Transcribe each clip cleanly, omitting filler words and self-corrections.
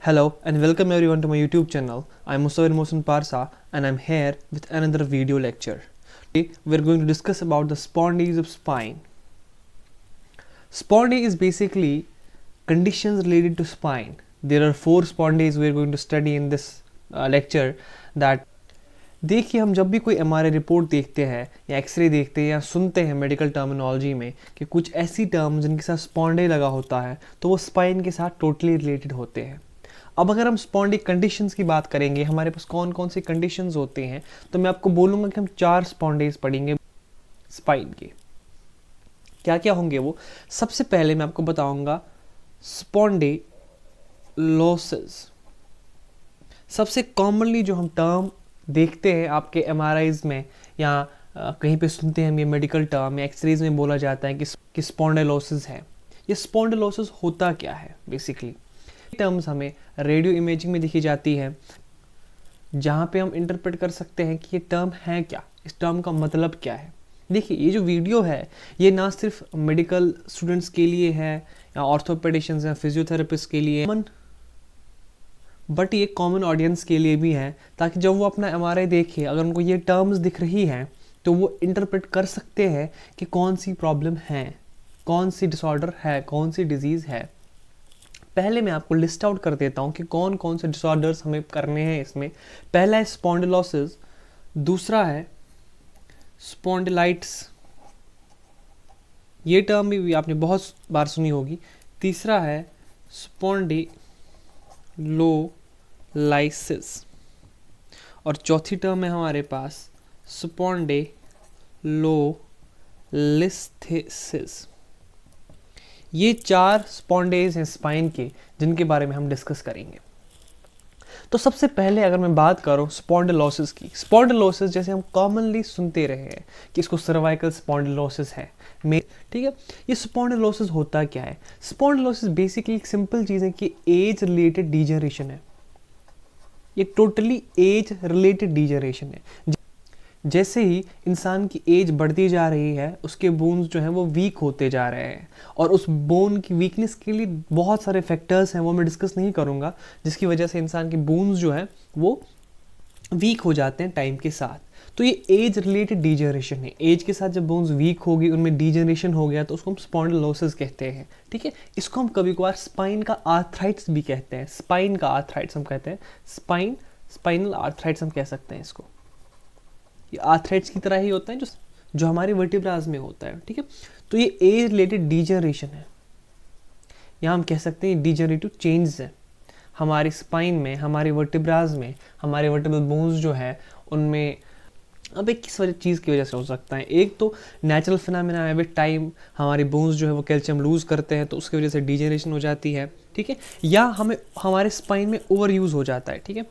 Hello and welcome everyone to my YouTube channel. I'm Musawir Mohsen Parsa and I'm here with another video lecture. Today we're going to discuss about the spondyes of spine. Spondy is basically conditions related to spine. There are 4 spondyes we're going to study in this lecture. That देखिए, हम जब भी कोई MRI report देखते हैं या x ray देखते हैं या सुनते हैं मेडिकल टर्मिनोलॉजी में कि कुछ ऐसी टर्म जिनके साथ स्पॉन्डे लगा होता है तो वो स्पाइन के साथ टोटली रिलेटेड होते हैं। अब अगर हम स्पॉन्डी कंडीशंस की बात करेंगे, हमारे पास कौन कौन से कंडीशंस होते हैं, तो मैं आपको बोलूँगा कि हम 4 स्पॉन्डेज पढ़ेंगे स्पाइन के। क्या क्या होंगे वो? सबसे पहले मैं आपको बताऊंगा स्पॉन्डिलोसिस। सबसे कॉमनली जो हम टर्म देखते हैं आपके एमआरआईज में या कहीं पे सुनते हैं, ये मेडिकल टर्म या एक्सरेज में बोला जाता है कि स्पॉन्डिलोसिस है। ये स्पॉन्डिलोसिस होता क्या है? बेसिकली टर्म्स हमें रेडियो इमेजिंग में दिखी जाती है, जहाँ पे हम इंटरप्रेट कर सकते हैं कि ये टर्म है क्या, इस टर्म का मतलब क्या है। देखिए, ये जो वीडियो है ये ना सिर्फ मेडिकल स्टूडेंट्स के लिए है या ऑर्थोपेडिशियंस या फिजियोथेरेपिस्ट के लिए, बट ये कॉमन ऑडियंस के लिए भी है, ताकि जब वो अपना एमआरआई देखे, अगर उनको ये टर्म्स दिख रही हैं तो वो इंटरप्रेट कर सकते हैं कि कौन सी प्रॉब्लम है, कौन सी डिसऑर्डर है, कौन सी डिजीज़ है। पहले मैं आपको लिस्ट आउट कर देता हूँ कि कौन कौन से डिसऑर्डर्स हमें करने हैं इसमें। पहला है स्पॉन्डिलोसिस, दूसरा है स्पॉन्डिलाइटिस, ये टर्म भी आपने बहुत बार सुनी होगी। तीसरा है स्पॉन्डिलोलाइसिस और चौथी टर्म है हमारे पास स्पॉन्डिलोलिस्थेसिस। ये 4 स्पॉन्डेज हैं स्पाइन के, जिनके बारे में हम डिस्कस करेंगे। तो सबसे पहले अगर मैं बात करूं स्पॉन्डिलोसिस की, स्पॉन्डिलोसिस जैसे हम कॉमनली सुनते रहे हैं कि इसको सर्वाइकल स्पॉन्डिलोसिस है, ठीक है। ये स्पॉन्डिलोसिस होता क्या है? स्पॉन्डिलोसिस बेसिकली एक सिंपल चीज़ है कि एज रिलेटेड डिजनरेशन है। ये टोटली एज रिलेटेड डिजनरेशन है। जैसे ही इंसान की एज बढ़ती जा रही है, उसके बोन्स जो हैं वो वीक होते जा रहे हैं, और उस बोन की वीकनेस के लिए बहुत सारे फैक्टर्स हैं, वो मैं डिस्कस नहीं करूँगा, जिसकी वजह से इंसान के बोन्स जो है वो वीक हो जाते हैं टाइम के साथ। तो ये एज रिलेटेड डिजनरेशन है। एज के साथ जब बोन्स वीक होगी, उनमें डिजनरेशन हो गया, तो उसको हम स्पॉन्डिलोसिस कहते हैं, ठीक है। इसको हम कभी कभार स्पाइन का आर्थराइटिस भी कहते हैं। स्पाइन का आर्थराइटिस हम कहते हैं, स्पाइनल आर्थराइटिस हम कह सकते हैं इसको। ये आर्थराइट्स की तरह ही होता है जो हमारे वर्टिब्रास में होता है, ठीक है। तो ये एज रिलेटेड डिजनरेशन है, या हम कह सकते हैं डिजनरेटिव चेंज है हमारी स्पाइन में, हमारे वर्टिब्रास में, हमारे वर्टिब्रल बोन्स जो है उनमें। अब एक किस चीज़ की वजह से हो सकता है? एक तो नेचुरल फिनोमेना है, विद टाइम हमारे बोन्स जो है वो कैल्शियम लूज करते हैं, तो उसकी वजह से डिजनरेशन हो जाती है, ठीक है। या हमारे स्पाइन में ओवर यूज़ हो जाता है, ठीक है।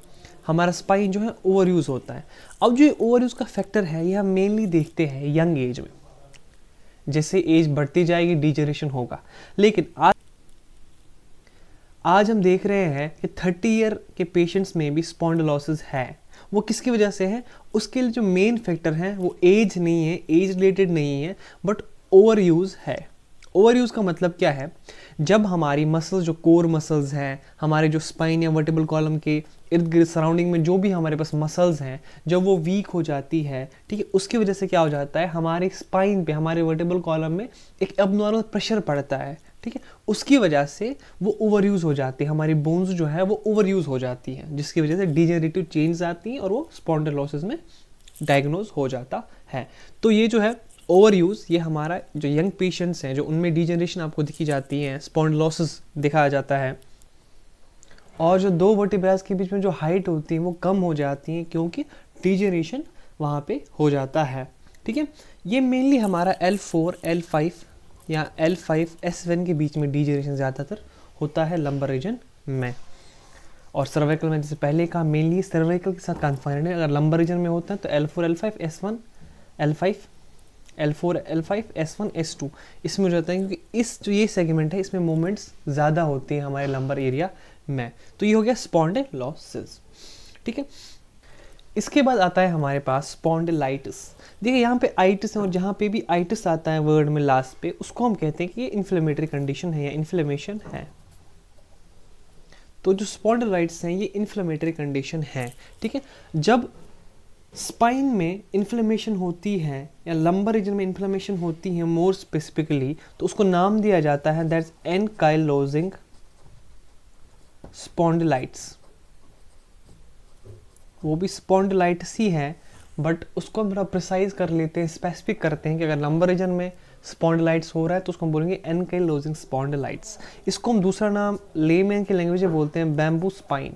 हमारा स्पाइन जो है ओवर यूज़ होता है। अब जो ओवर यूज़ का फैक्टर है, ये हम मेनली देखते हैं यंग एज में। जैसे एज बढ़ती जाएगी, डिजनरेशन होगा। लेकिन आज हम देख रहे हैं कि 30 ईयर के पेशेंट्स में भी स्पॉन्डिलोसिस है। वो किसकी वजह से है? उसके लिए जो मेन फैक्टर है वो एज नहीं है, एज रिलेटेड नहीं है, बट ओवर यूज़ है। ओवर यूज़ का मतलब क्या है? जब हमारी मसल्स, जो कोर मसल्स हैं, हमारे जो स्पाइन या वर्टिब्रल कॉलम के इर्द गिर्द सराउंडिंग में जो भी हमारे पास मसल्स हैं, जब वो वीक हो जाती है, ठीक है, उसकी वजह से क्या हो जाता है, हमारे स्पाइन पे, हमारे वर्टिब्रल कॉलम में एक एबनॉर्मल प्रेशर पड़ता है, ठीक है। उसकी वजह से वो ओवर यूज़ हो जाती है, हमारी बोन्स जो है वो ओवर यूज़ हो जाती हैं, जिसकी वजह से डिजनरेटिव चेंज आती हैं और वो स्पॉन्डिलोसिस में डायग्नोज हो जाता है। तो ये जो है ओवर यूज़, ये हमारा जो यंग पेशेंट्स हैं, जो उनमें डिजनरेशन आपको दिखी जाती है, स्पॉन्डिलोसिस दिखाया जाता है। और जो 2 वर्टिब्रास के बीच में जो हाइट होती है वो कम हो जाती है, क्योंकि डिजनरेशन वहाँ पे हो जाता है, ठीक है। ये मेनली हमारा L4, L5 या L5, S1 के बीच में डिजनरेशन ज़्यादातर होता है लंबर रीजन में। और सर्वाइकल में जैसे पहले कहा, मेनली सर्वाइकल के साथ कन्फाइंड है। अगर लंबर रीजन में होता है तो L4, L5, S1, L5, L4, L5, S1, S2 इसमें हो जाता है, क्योंकि ये सेगमेंट है, इसमें मूवमेंट्स ज़्यादा होती हैं हमारे लंबर एरिया में। तो ये हो गया स्पॉन्डिलोसिस, ठीक है। इसके बाद आता है हमारे पास स्पॉन्डिलाइटिस। देखिए, यहाँ पे आइटिस है, और जहाँ पे भी आइटिस आता है वर्ड में लास्ट पे, उसको हम कहते हैं कि ये इन्फ्लेमेटरी कंडीशन है या इन्फ्लेमेशन है। तो जो स्पॉन्डिलाइटिस हैं ये इन्फ्लेमेटरी कंडीशन है, ठीक है। जब स्पाइन में इन्फ्लेमेशन होती है या लंबर रीजन में इन्फ्लेमेशन होती है मोर स्पेसिफिकली, तो उसको नाम दिया जाता है दैट्स एनकाइलोजिंग स्पॉन्डिलाइटिस। वो भी स्पॉन्डिलाइटिस ही है, बट उसको हम थोड़ा प्रिसाइज कर लेते हैं, स्पेसिफिक करते हैं कि अगर लंबर रीजन में स्पॉन्डिलाइटिस हो रहा है तो उसको हम बोलेंगे एनकाइलोजिंग स्पॉन्डिलाइटिस। इसको हम दूसरा नाम लेमैन की लैंग्वेज में बोलते हैं बैम्बू स्पाइन।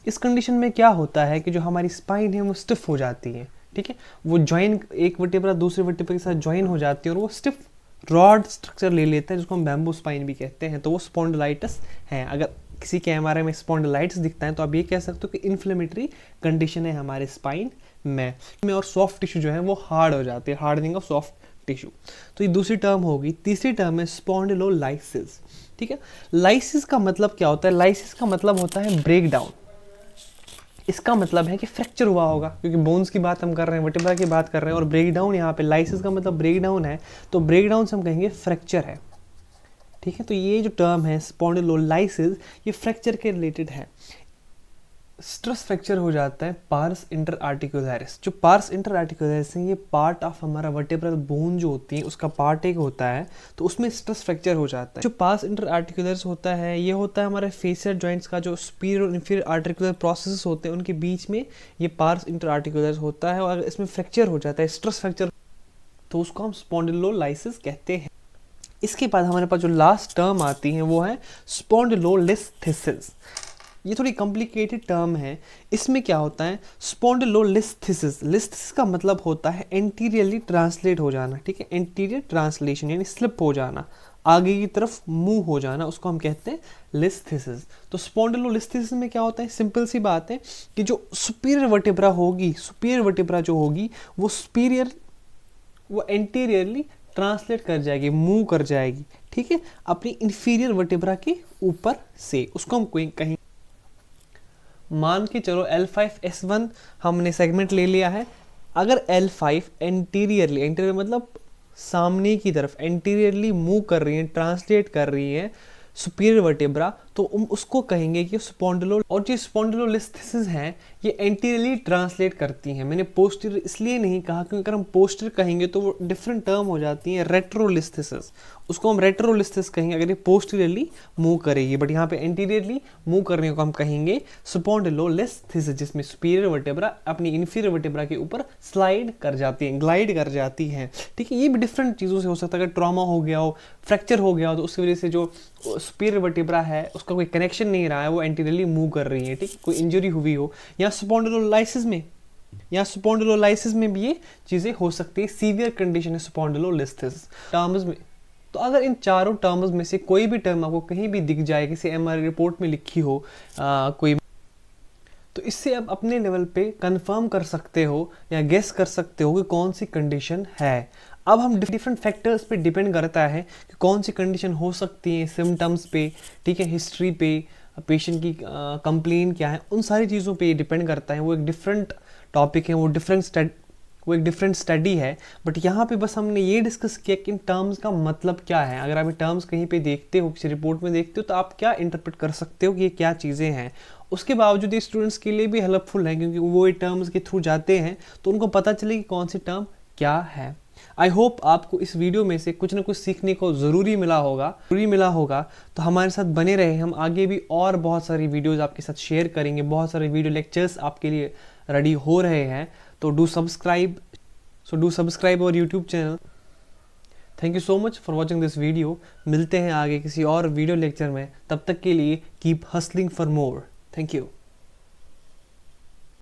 इस कंडीशन में क्या होता है कि जो हमारी स्पाइन है वो स्टिफ हो जाती है, ठीक है। वो ज्वाइन, एक वर्टेब्रा दूसरे वर्टेब्रा के साथ ज्वाइन हो जाती है और वो स्टिफ रॉड स्ट्रक्चर ले लेता है, जिसको हम बैम्बू स्पाइन भी कहते हैं। तो वो स्पॉन्डिलाइटिस है। अगर किसी के एमआरआई में स्पॉन्डिलाइटिस दिखता है तो आप ये कह सकते हो कि इन्फ्लेमेटरी कंडीशन है हमारे स्पाइन में और सॉफ्ट टिश्यू जो है वो हार्ड हो जाती है, हार्डनिंग ऑफ सॉफ्ट टिश्यू। तो ये दूसरी टर्म होगी। तीसरी टर्म है स्पॉन्डिलोलाइसिस, ठीक है। लाइसिस का मतलब क्या होता है? लाइसिस का मतलब होता है ब्रेक डाउन। इसका मतलब है कि फ्रैक्चर हुआ होगा, क्योंकि बोन्स की बात हम कर रहे हैं, वर्टेब्रा की बात कर रहे हैं, और ब्रेक डाउन यहाँ पे लाइसिस का मतलब ब्रेक डाउन है, तो ब्रेक डाउन से हम कहेंगे फ्रैक्चर है, ठीक है। तो ये जो टर्म है स्पॉन्डिलोलाइसिस, ये फ्रैक्चर के रिलेटेड है। स्ट्रेस फ्रैक्चर हो जाता है पार्स इंटर आर्टिकुलरिस। जो पार्स इंटर आर्टिकुलरिस है ये पार्ट ऑफ हमारा वर्टेब्रल बोन जो होती है उसका पार्ट एक होता है, तो उसमें स्ट्रेस फ्रैक्चर हो जाता है। जो पार्स इंटर आर्टिकुलरिस होता है ये होता है हमारे फेशियल जॉइंट्स का जो सुपीरियर और इंफीरियर आर्टिकुलर प्रोसेसेस होते हैं उनके बीच में ये पार्स इंटर आर्टिकुलरिस होता है, और अगर इसमें फ्रैक्चर हो जाता है, स्ट्रेस फ्रैक्चर, तो उसको हम स्पॉन्डिलोलाइसिस कहते हैं। इसके बाद हमारे पास जो लास्ट टर्म आती है वो है स्पॉन्डिलोलिस्थेसिस। ये थोड़ी कॉम्प्लिकेटेड टर्म है। इसमें क्या होता है? स्पॉन्डिलोलिस्थेसिस, लिस्थेसिस का मतलब होता है एंटीरियरली ट्रांसलेट हो जाना, ठीक है। एंटीरियर ट्रांसलेशन यानी स्लिप हो जाना, आगे की तरफ मूव हो जाना, उसको हम कहते हैं लिस्थेसिस। तो स्पॉन्डिलोलिस्थेसिस में क्या होता है? सिंपल सी बात है कि जो सुपीरियर वर्टेब्रा होगी, सुपीरियर वर्टेब्रा जो होगी वो एंटीरियरली ट्रांसलेट कर जाएगी, मूव कर जाएगी, ठीक है, अपनी इंफीरियर वर्टेब्रा के ऊपर से। उसको हम कोई कहीं मान के चलो L5S1 हमने सेगमेंट ले लिया है। अगर L5 एंटीरियरली, एंटीरियर मतलब सामने की तरफ, एंटीरियरली मूव कर रही है, ट्रांसलेट कर रही है सुपीरियर वर्टेब्रा, तो उसको कहेंगे कि स्पॉन्डिलो। और जो स्पॉन्डिलोलिस्थेसिस हैं ये एंटीरियरली ट्रांसलेट करती हैं। मैंने पोस्टीरियर इसलिए नहीं कहा क्योंकि अगर हम पोस्टीरियर कहेंगे तो वो डिफरेंट टर्म हो जाती है, रेट्रोलिस्थेसिस, उसको हम रेट्रोलिस्थेसिस कहेंगे अगर ये पोस्टीरियरली मूव करेगी, बट यहाँ पे एंटीरियरली मूव करने को हम कहेंगे स्पॉन्डिलोलिस्थेसिस, जिसमें सुपीरियर वर्टेब्रा अपनी इंफीरियर वर्टेब्रा के ऊपर स्लाइड कर जाती है, ग्लाइड कर जाती है, ठीक है। ये भी डिफरेंट चीज़ों से हो सकता है, अगर ट्रॉमा हो गया हो, फ्रैक्चर हो गया हो, तो उसकी वजह से जो सुपीरियर वर्टेब्रा है उसका कोई कनेक्शन नहीं रहा है, वो एंटीरियरली मूव कर रही है, ठीक। कोई इंजरी हुई हो, या स्पॉन्डिलोलाइसिस में भी ये चीजें हो सकती है। सीवियर कंडीशन है स्पॉन्डिलोलिस्थेसिस टर्म्स में। तो अगर इन चारों टर्म्स में से कोई भी टर्म आपको कहीं भी दिख जाए, किसी एमआरआई रिपोर्ट में लिखी हो कोई, तो इससे आप अपने लेवल पे कंफर्म कर सकते हो या गेस कर सकते हो कि कौन सी कंडीशन है। अब हम डिफरेंट फैक्टर्स पे डिपेंड करता है कि कौन सी कंडीशन हो सकती है, सिम्टम्स पे, ठीक है, हिस्ट्री पे, पेशेंट की कंप्लेन क्या है, उन सारी चीज़ों पे डिपेंड करता है। वो एक डिफरेंट टॉपिक है, वो एक डिफरेंट स्टडी है। बट यहाँ पे बस हमने ये डिस्कस किया कि इन टर्म्स का मतलब क्या है। अगर आप ये टर्म्स कहीं पे देखते हो, किसी रिपोर्ट में देखते हो, तो आप क्या इंटरप्रेट कर सकते हो कि ये क्या चीज़ें हैं। उसके बावजूद ये स्टूडेंट्स के लिए भी हेल्पफुल है, क्योंकि वो ये टर्म्स के थ्रू जाते हैं तो उनको पता चले कि कौन सी टर्म क्या है। आई होप आपको इस वीडियो में से कुछ ना कुछ सीखने को ज़रूरी मिला होगा। तो हमारे साथ बने रहे, हम आगे भी और बहुत सारी वीडियोज़ आपके साथ शेयर करेंगे, बहुत सारे वीडियो लेक्चर्स आपके लिए रेडी हो रहे हैं। तो डू सब्सक्राइब और YouTube channel. Thank you so much for watching this video. मिलते हैं आगे किसी और वीडियो लेक्चर में, तब तक के लिए keep hustling for more. Thank you.